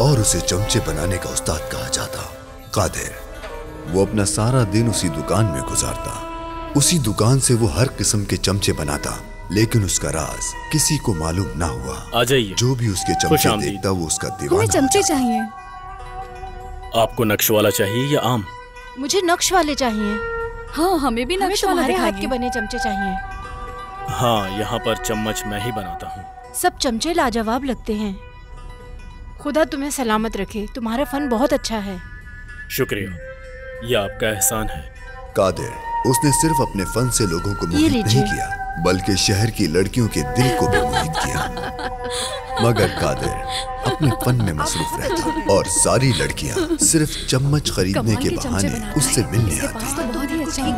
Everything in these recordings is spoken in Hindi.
और उसे चमचे बनाने का उस्ताद कहा जाता। कादिर वो अपना सारा दिन उसी दुकान में गुजारता। उसी दुकान से वो हर किस्म के चमचे बनाता, लेकिन उसका राज किसी को मालूम ना हुआ। आ जाइए। जो भी उसके चमचे देखता वो उसका दीवाना। हमें चमचे चाहिए। आपको नक्श वाला चाहिए या आम? मुझे नक्श वाले चाहिए। हाँ, हमें भी नक्श वाला तुम्हारे हाथ दिखाइए। के बने चमचे चाहिए। हाँ, यहाँ पर चम्मच मैं ही बनाता हूँ। सब चमचे लाजवाब लगते हैं। खुदा तुम्हें सलामत रखे, तुम्हारा फन बहुत अच्छा है। शुक्रिया, ये आपका एहसान है। कादिर उसने सिर्फ अपने फन से लोगों को मोहित नहीं किया, बल्कि शहर की लड़कियों के दिल को भी मोहित किया। मगर कादिर अपने फन में मसरूफ रहता और सारी लड़कियां सिर्फ चम्मच खरीदने के बहाने उससे मिलने आती। बहुत ही अच्छा है।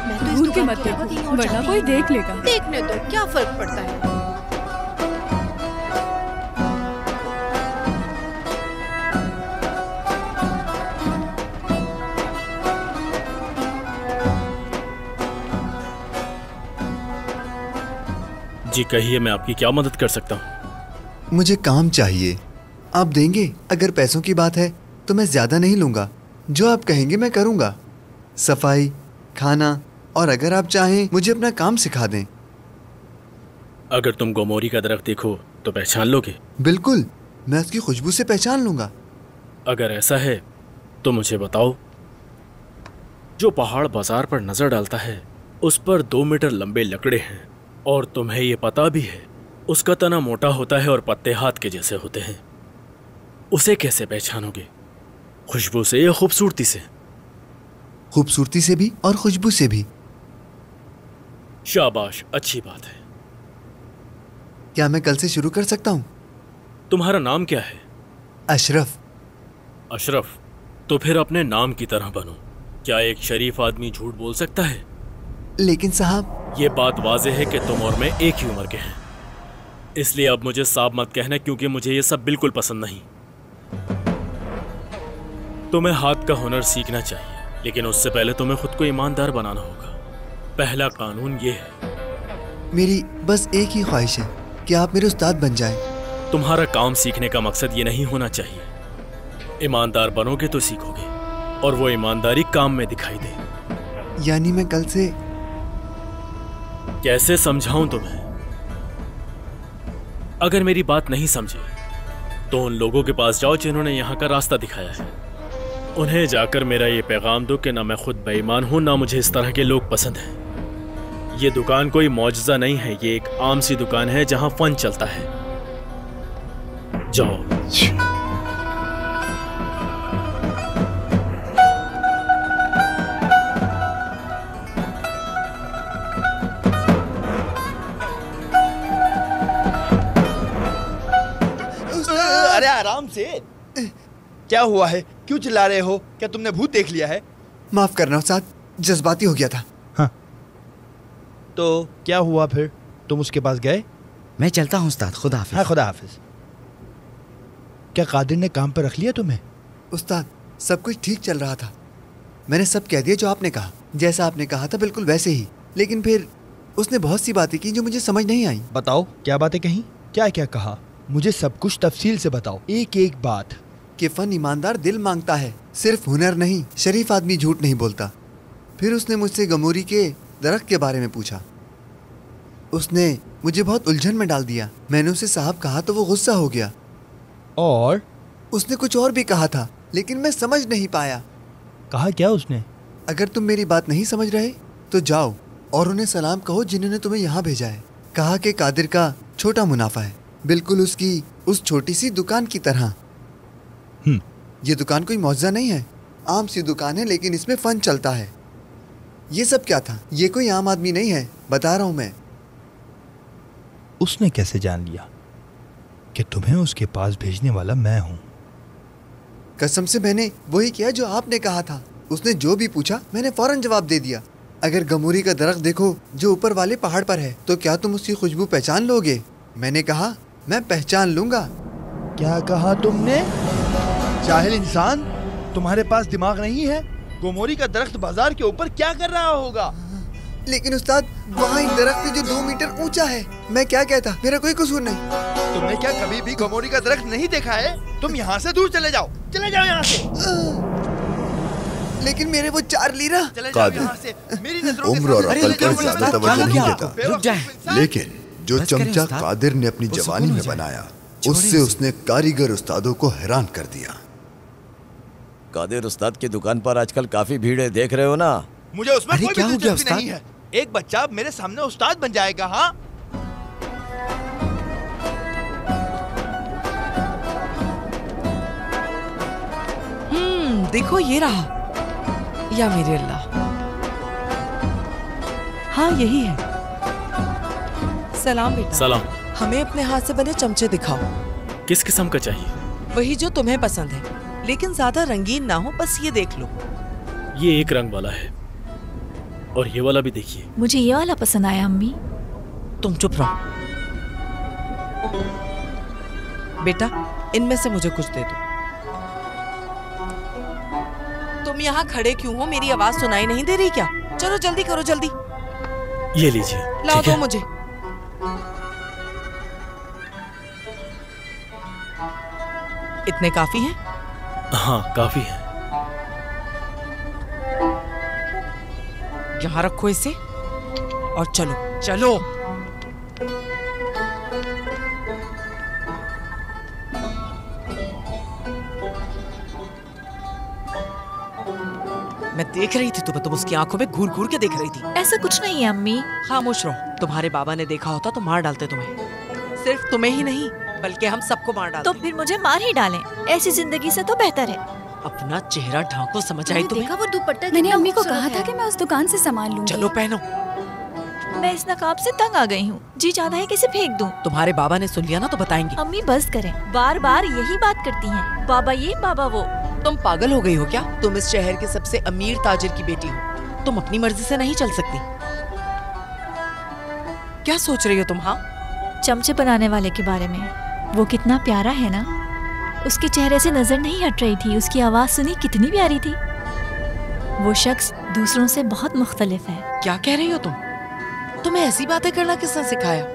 मैं तो भूल के मत देखो, वरना कोई देख लेगा। देखने दो, क्या फर्क पड़ता है। जी कहिए, मैं आपकी क्या मदद कर सकता हूँ? मुझे काम चाहिए। आप देंगे? अगर पैसों की बात है तो मैं ज्यादा नहीं लूंगा। जो आप कहेंगे मैं करूंगा। सफाई, खाना, और अगर आप चाहें मुझे अपना काम सिखा दें। अगर तुम गोमोरी का दरख्त देखो तो पहचान लोगे? बिल्कुल, मैं उसकी खुशबू से पहचान लूंगा। अगर ऐसा है तो मुझे बताओ। जो पहाड़ बाजार पर नजर डालता है उस पर 2 मीटर लंबे लकड़े हैं, और तुम्हें ये पता भी है उसका तना मोटा होता है और पत्ते हाथ के जैसे होते हैं। उसे कैसे पहचानोगे? खुशबू से या खूबसूरती से? खूबसूरती से भी और खुशबू से भी। शाबाश, अच्छी बात है। क्या मैं कल से शुरू कर सकता हूँ? तुम्हारा नाम क्या है? अशरफ। अशरफ, तो फिर अपने नाम की तरह बनो। क्या एक शरीफ आदमी झूठ बोल सकता है? लेकिन साहब, ये बात वाज़ेह है कि तुम और मैं एक ही उम्र के हैं, इसलिए अब मुझे साहब मत कहना, क्योंकि मुझे ये सब बिल्कुल पसंद नहीं। तुम्हें हाथ का हुनर सीखना चाहिए, लेकिन उससे पहले तुम्हें खुद को ईमानदार बनाना होगा। पहला कानून ये है। मेरी बस एक ही ख्वाहिश है कि आप मेरे उस्ताद बन जाएं। तुम्हारा काम सीखने का मकसद ये नहीं होना चाहिए। ईमानदार बनोगे तो सीखोगे, और वो ईमानदारी काम में दिखाई दे। यानी मैं कल से? कैसे समझाऊं तुम्हें? अगर मेरी बात नहीं समझे तो उन लोगों के पास जाओ जिन्होंने यहाँ का रास्ता दिखाया है। उन्हें जाकर मेरा ये पैगाम दो कि ना मैं खुद बेईमान हूं, ना मुझे इस तरह के लोग पसंद हैं। ये दुकान कोई मौजज़ा नहीं है, ये एक आम सी दुकान है जहां फन चलता है। जाओ। अरे आराम से। क्या हुआ है? क्यों चिल्ला रहे हो? क्या तुमने भूत देख लिया है? माफ करना उस्ताद, जज्बाती हो गया था। हाँ। तो क्या हुआ फिर? तुम उसके पास गए? मैं चलता हूँ उस्ताद, खुदा हाफिज। हाँ, खुदा हाफिज। क्या कादिर ने काम पर रख लिया तुम्हें? उस्ताद, सब कुछ ठीक चल रहा था। मैंने सब कह दिया जो आपने कहा। जैसा आपने कहा था बिल्कुल वैसे ही। लेकिन फिर उसने बहुत सी बातें की जो मुझे समझ नहीं आई। बताओ, क्या बातें कहीं? क्या क्या कहा? मुझे सब कुछ तफसील से बताओ, एक एक बात। कि फन ईमानदार दिल मांगता है, सिर्फ हुनर नहीं। शरीफ आदमी झूठ नहीं बोलता। फिर उसने मुझसे गमोरी के दरख्त के बारे में पूछा। उसने मुझे बहुत उलझन में डाल दिया। मैंने उसे साहब कहा तो वो गुस्सा हो गया। और उसने कुछ और भी कहा था, लेकिन मैं समझ नहीं पाया। कहा क्या उसने? अगर तुम मेरी बात नहीं समझ रहे तो जाओ और उन्हें सलाम कहो जिन्होंने तुम्हें यहाँ भेजा है। कहा कि कादिर का छोटा मुनाफा है, बिल्कुल उसकी उस छोटी सी दुकान की तरह। ये दुकान कोई मौजज़ा नहीं है, आम सी दुकान है, लेकिन इसमें फन चलता है। ये सब क्या था? ये कोई आम आदमी नहीं है, बता रहा हूं मैं। उसने कैसे जान लिया कि तुम्हें उसके पास भेजने वाला मैं हूं? कसम से मैंने वही किया जो आपने कहा था। उसने जो भी पूछा मैंने फौरन जवाब दे दिया। अगर गमूरी का दरख्त देखो जो ऊपर वाले पहाड़ पर है तो क्या तुम उसकी खुशबू पहचान लोगे? मैंने कहा मैं पहचान लूंगा। क्या कहा तुमने? जाहिल इंसान, तुम्हारे पास दिमाग नहीं है? गोमोरी का दरख्त बाजार के ऊपर क्या कर रहा होगा? लेकिन उस्ताद, वहाँ एक दरख्त है जो 2 मीटर ऊंचा है। मैं क्या कहता, मेरा कोई कसूर नहीं। तुमने क्या कभी भी गोमोरी का दरख्त नहीं देखा है? तुम यहाँ से दूर चले जाओ यहाँ से। लेकिन मेरे वो 4 लीरा। चले जाओ यहाँ से। मेरी नजरों के उम्र और सामने अकल चले पर जाओ। ज्यादा तवज्जो नहीं देता, रुक जाए। लेकिन जो बस करें चमचा उस्ताद। कादिर ने अपनी वो जवानी सुकून हो में जाए। बनाया, छोड़ें उससे उसे। उसने कारीगर उस्तादों को हैरान कर दिया। कादिर उस्ताद की दुकान पर आजकल काफी भीड़ है, देख रहे हो ना? मुझे उसमें अरे कोई क्या भी हो गया दिलचस्पी नहीं है। एक बच्चा मेरे सामने उस्ताद बन जाएगा। हाँ, देखो ये रहा। या मेरे अल्लाह, हाँ यही है। सलाम बेटा। सलाम। हमें अपने हाथ से बने चमचे दिखाओ। किस किस्म का चाहिए? वही जो तुम्हें पसंद है, लेकिन ज्यादा रंगीन ना हो, बस ये देख लो। ये एक रंग वाला है और ये वाला भी देखिए। मुझे ये वाला पसंद आया अम्मी। तुम चुप रहो बेटा, इनमें से मुझे कुछ दे दो। तुम यहाँ खड़े क्यों हो? मेरी आवाज सुनाई नहीं दे रही क्या? चलो जल्दी करो, जल्दी ये लीजिए। लाओ, ठीक दो है? मुझे। इतने काफी हैं? हाँ, काफी है। यहाँ रखो इसे और चलो चलो। मैं देख रही थी तुम्हें, तुम उसकी आंखों में घूर घूर के देख रही थी। ऐसा कुछ नहीं है अम्मी। खामोश रहो। तुम्हारे बाबा ने देखा होता तो मार डालते तुम्हें। सिर्फ तुम्हें ही नहीं, बल्कि हम सबको मार डालते। तो फिर मुझे मार ही डालें। ऐसी जिंदगी से तो बेहतर है। अपना चेहरा ढांको, समझ आई तुम्हें? वो दुपट्टा मैंने अम्मी को कहा था कि मैं उस दुकान से सामान लूंगी। चलो पहनो। मैं इस नकाब से तंग आ गई हूँ। जी चाहता है कि इसे फेंक दूं। तुम्हारे बाबा ने सुन लिया ना तो बताएंगे। अम्मी बस करें, बार बार यही बात करती हैं। बाबा ये बाबा वो। तुम पागल हो गई हो क्या? तुम इस शहर के सबसे अमीर ताजिर की बेटी हो। तुम अपनी मर्जी से नहीं चल सकती। क्या सोच रही हो तुम? हाँ, चमचे बनाने वाले के बारे में। वो कितना प्यारा है ना। उसके चेहरे से नजर नहीं हट रही थी। उसकी आवाज सुनी कितनी प्यारी थी। वो शख्स दूसरों से बहुत मुख्तलिफ है। क्या कह रही हो तुम? तुम्हें ऐसी बातें करना किसने सिखाया?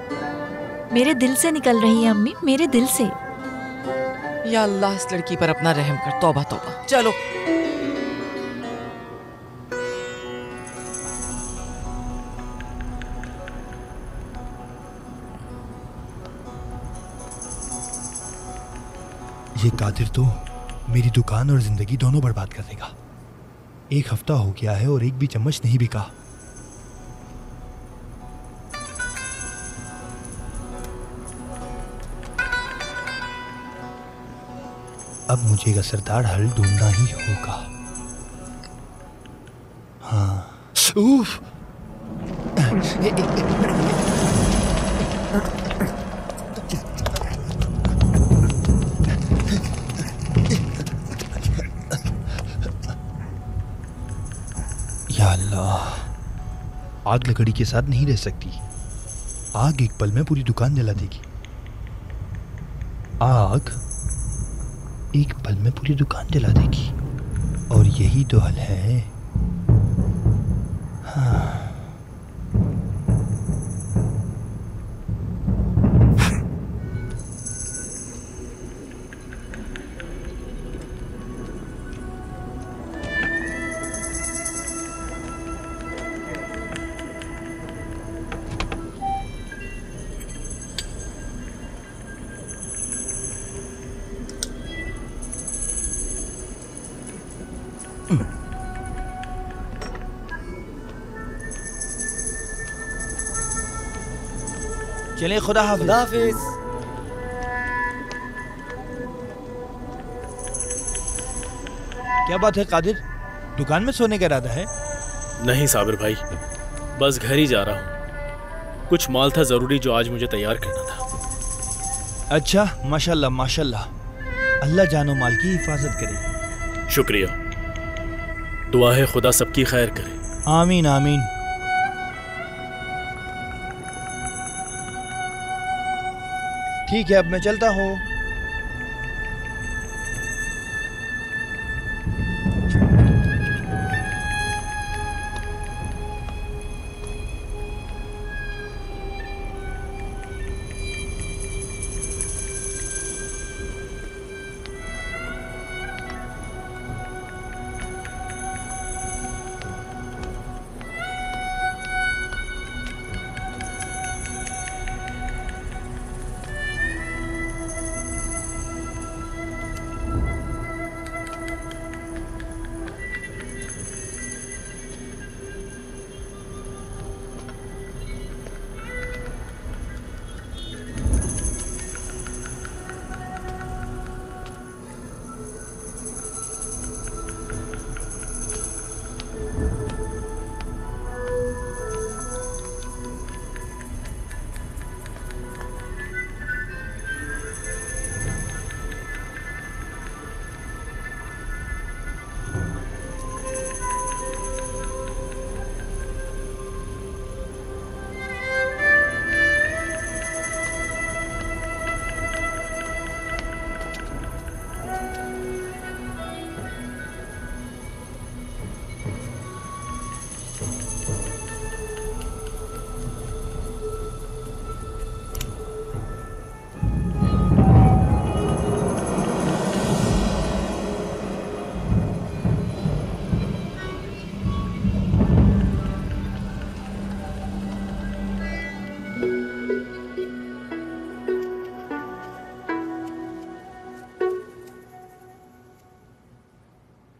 मेरे दिल से निकल रही है अम्मी, मेरे दिल से। या अल्लाह, इस लड़की पर अपना रहम कर। तौबा तौबा। चलो ये कादिर तो मेरी दुकान और जिंदगी दोनों बर्बाद कर देगा। 1 हफ्ता हो गया है और एक भी चम्मच नहीं बिका। अब मुझे एक असरदार हल ढूंढना ही होगा। हाँ, उफ। या अल्लाह, आग लकड़ी के साथ नहीं रह सकती। आग एक पल में पूरी दुकान जला देगी। आग एक पल में पूरी दुकान जला देगी। और यही तो हल है। हाँ। चलिए, खुदा हाफिज। क्या बात है कादिर, दुकान में सोने का इरादा है? नहीं साबिर भाई, बस घर ही जा रहा हूँ। कुछ माल था जरूरी जो आज मुझे तैयार करना था। अच्छा, माशाल्लाह माशाल्लाह। अल्लाह जानो माल की हिफाजत करे। शुक्रिया। दुआ है खुदा सबकी खैर करे। आमीन आमीन। ठीक है, अब मैं चलता हूँ।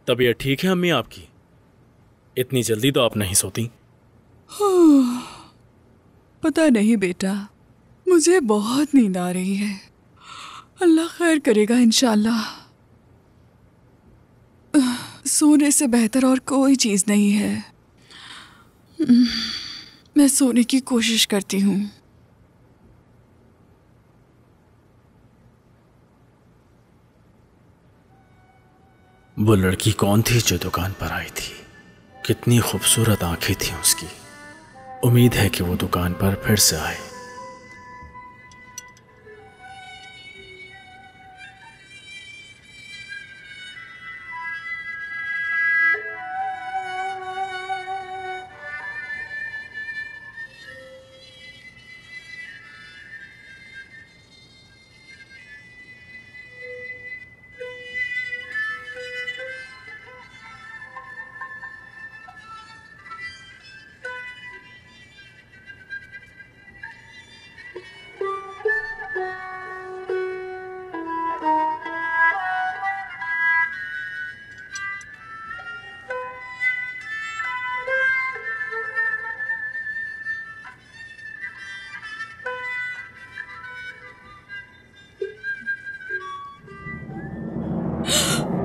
तबीयत ठीक है अम्मी आपकी? इतनी जल्दी तो आप नहीं सोती। पता नहीं बेटा, मुझे बहुत नींद आ रही है। अल्लाह खैर करेगा इंशाल्लाह। सोने से बेहतर और कोई चीज नहीं है। मैं सोने की कोशिश करती हूँ। वो लड़की कौन थी जो दुकान पर आई थी? कितनी खूबसूरत आंखें थी उसकी। उम्मीद है कि वो दुकान पर फिर से आए।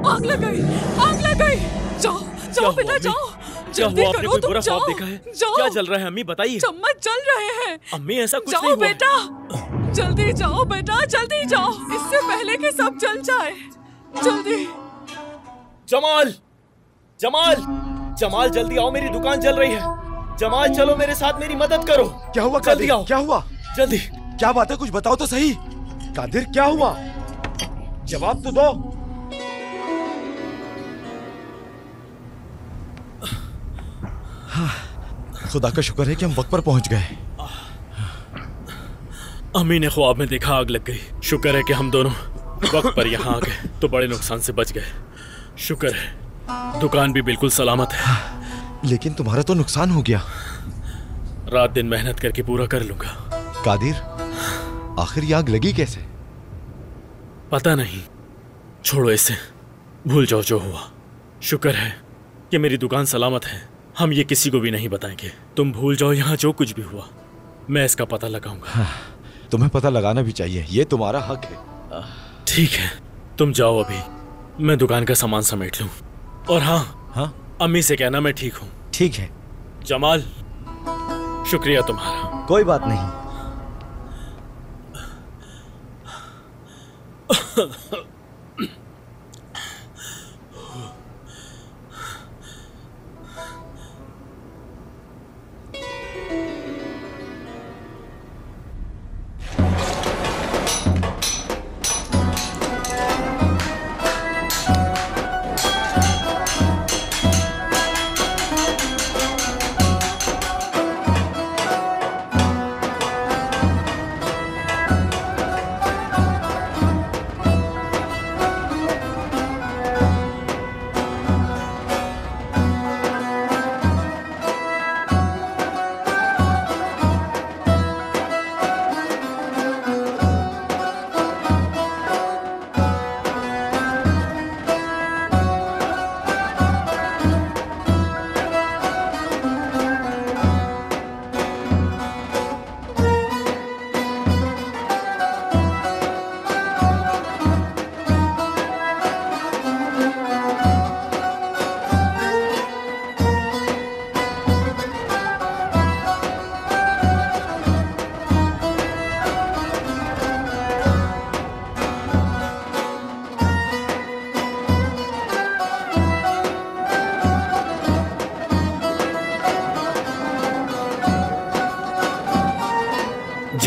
आग लग गई, आग लग गई। जाओ जाओ बेटा जाओ, जल्दी करो तुम, जाओ जाओ। क्या चल रहा है अम्मी बताइए? चम्मच जल रहे हैं। अम्मी ऐसा कुछ जाओ नहीं हुआ। बेटा, जल्दी जाओ बेटा, जल्दी जाओ, इससे पहले कि सब जल जाए। जल्दी। जमाल, जमाल, जमाल जल्दी आओ, मेरी दुकान जल रही है। जमाल चलो मेरे साथ, मेरी मदद करो। क्या हुआ जल्दी आओ। क्या हुआ? जल्दी। क्या बात है, कुछ बताओ तो सही। कादिर क्या हुआ? जवाब तो दो। खुदा का शुक्र है कि हम वक्त पर पहुंच गए। अम्मी ने ख्वाब में देखा आग लग गई। शुक्र है कि हम दोनों वक्त पर यहाँ आ गए तो बड़े नुकसान से बच गए। शुक्र है दुकान भी बिल्कुल सलामत है। लेकिन तुम्हारा तो नुकसान हो गया। रात दिन मेहनत करके पूरा कर लूंगा। कादिर, आखिर ये आग लगी कैसे? पता नहीं, छोड़ो इसे, भूल जाओ जो हुआ। शुक्र है कि मेरी दुकान सलामत है। हम ये किसी को भी नहीं बताएंगे। तुम भूल जाओ यहाँ जो कुछ भी हुआ। मैं इसका पता लगाऊंगा। तुम्हें पता लगाना भी चाहिए, ये तुम्हारा हक है। ठीक है, तुम जाओ, अभी मैं दुकान का सामान समेट लूं। और हाँ, अम्मी से कहना मैं ठीक हूँ। ठीक है। जमाल, शुक्रिया तुम्हारा। कोई बात नहीं।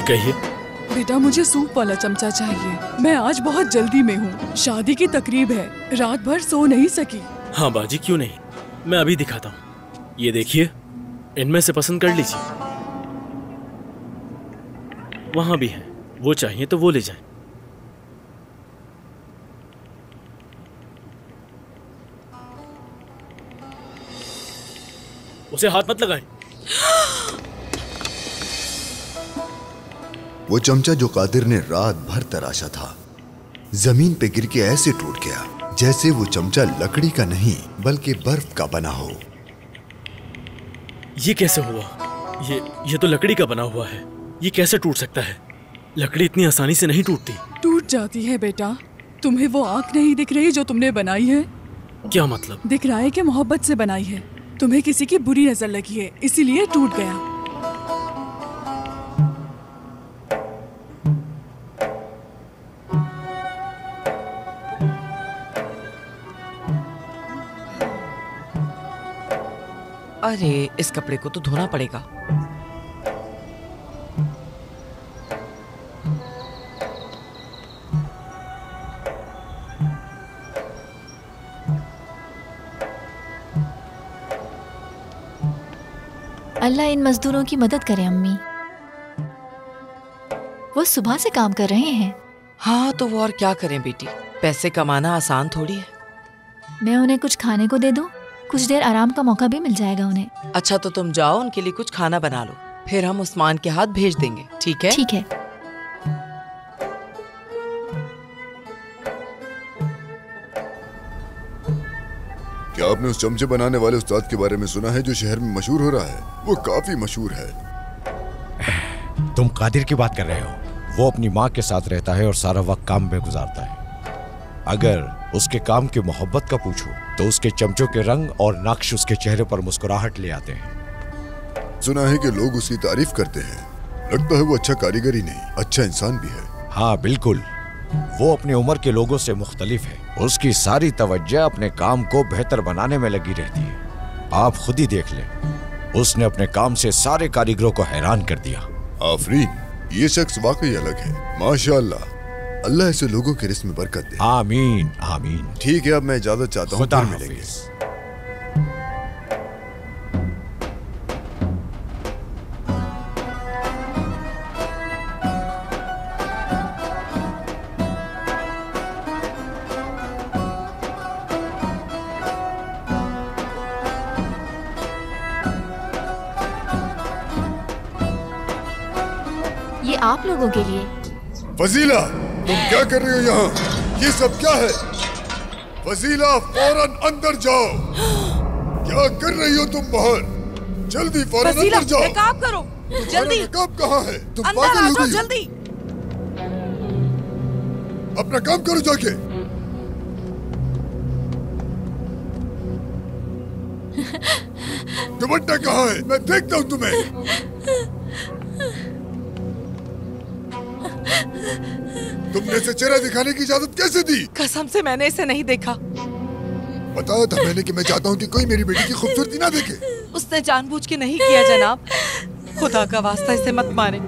कहिए। बेटा, मुझे सूप वाला चमचा चाहिए। मैं आज बहुत जल्दी में हूँ, शादी की तकरीब है, रात भर सो नहीं सकी। हाँ बाजी, क्यों नहीं, मैं अभी दिखाता हूँ। ये देखिए, इनमें से पसंद कर लीजिए। वहां भी है, वो चाहिए तो वो ले जाएं। उसे हाथ मत लगाएं। वो चमचा जो कादिर ने रात भर तराशा था, जमीन पे गिर के ऐसे टूट गया जैसे वो चमचा लकड़ी का नहीं बल्कि बर्फ का बना हो। ये कैसे हुआ? ये तो लकड़ी का बना हुआ है। ये कैसे टूट सकता है? लकड़ी इतनी आसानी से नहीं टूटती। टूट जाती है बेटा। तुम्हें वो आँख नहीं दिख रही जो तुमने बनाई है? क्या मतलब? दिख रहा है कि मोहब्बत से बनाई है। तुम्हें किसी की बुरी नजर लगी है, इसीलिए टूट गया। अरे इस कपड़े को तो धोना पड़ेगा। अल्लाह इन मजदूरों की मदद करे अम्मी। वो सुबह से काम कर रहे हैं। हाँ तो वो और क्या करें बेटी, पैसे कमाना आसान थोड़ी है। मैं उन्हें कुछ खाने को दे दूं? कुछ देर आराम का मौका भी मिल जाएगा उन्हें। अच्छा तो तुम जाओ, उनके लिए कुछ खाना बना लो, फिर हम उस्मान के हाथ भेज देंगे। ठीक है? ठीक है। क्या आपने उस चमचे बनाने वाले उस्ताद के बारे में सुना है जो शहर में मशहूर हो रहा है? वो काफी मशहूर है। तुम कादिर की बात कर रहे हो? वो अपनी माँ के साथ रहता है और सारा वक्त काम में गुजारता है। अगर उसके काम की मोहब्बत का पूछो तो उसके चमचों के रंग और नक्श उसके चेहरे पर मुस्कुराहट ले आते हैं। सुना है कि लोग उसकी तारीफ करते हैं। लगता है वो अच्छा कारीगर ही नहीं, अच्छा इंसान भी है। हाँ बिल्कुल, वो अपनी उम्र के लोगों से मुख्तलिफ है। उसकी सारी तवज्जो अपने काम को बेहतर बनाने में लगी रहती है। आप खुद ही देख लें, उसने अपने काम से सारे कारीगरों को हैरान कर दिया। आफरीन, ये शख्स वाकई अलग है। माशाअल्लाह, अल्लाह ऐसे लोगों के रिस्क में बरकत दे। आमीन आमीन। ठीक है, अब मैं इजाजत चाहता हूँ, फिर मिलेंगे। ये आप लोगों के लिए। फजीला, तुम क्या कर रही हो यहाँ? ये सब क्या है? फजीला, फौरन अंदर जाओ। क्या कर रही हो तुम बाहर? जल्दी फौरन अंदर जाओ। नकाब करो जल्दी। नकाब कहाँ है? तुम अंदर पागल आ हो जाओ गई हो? जल्दी। अपना काम करो जाके। दुपट्टा कहाँ है? मैं देखता हूँ तुम्हें। तुमने इसे चेहरा दिखाने की इजाजत कैसे दी? कसम से मैंने इसे नहीं देखा। बताया था मैंने कि मैं चाहता हूँ कि कोई मेरी बेटी की खूबसूरती ना देखे। उसने जानबूझ के नहीं किया जनाब। खुदा का वास्ता इसे मत मारे।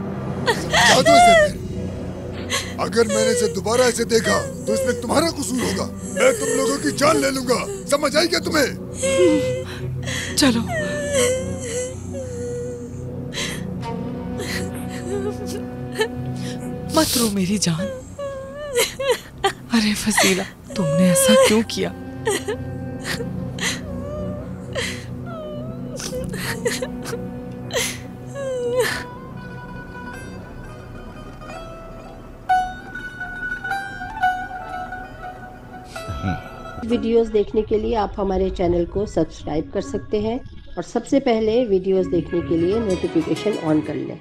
अगर मैंने इसे दोबारा ऐसे देखा तो इसमें तुम्हारा कसूर होगा। मैं तुम लोगों की जान ले लूंगा। समझ आई क्या तुम्हें? चलो। मत रो मेरी जान। अरे फसीला, तुमने ऐसा क्यों किया? वीडियोस देखने के लिए आप हमारे चैनल को सब्सक्राइब कर सकते हैं और सबसे पहले वीडियोस देखने के लिए नोटिफिकेशन ऑन कर लें।